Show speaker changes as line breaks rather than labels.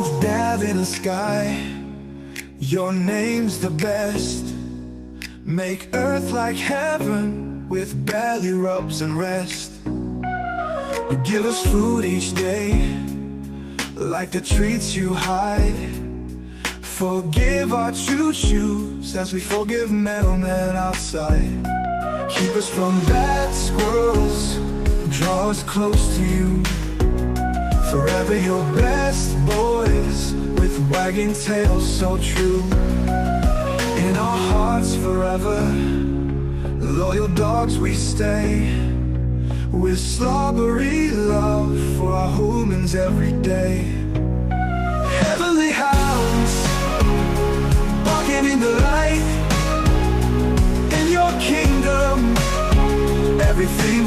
above, dad in the sky. Your name's the best. Make earth like heaven with belly rubs and rest. You give us food each day, like the treats you hide. Forgive our choo-choos as we forgive mailmen outside. Keep us from bad squirrels, draw us close to you. Forever your best boys, with wagging tails so true. In our hearts forever, loyal dogs we stay, with slobbery love for our humans every day. Heavenly hounds, barking in the light. In your kingdom, everything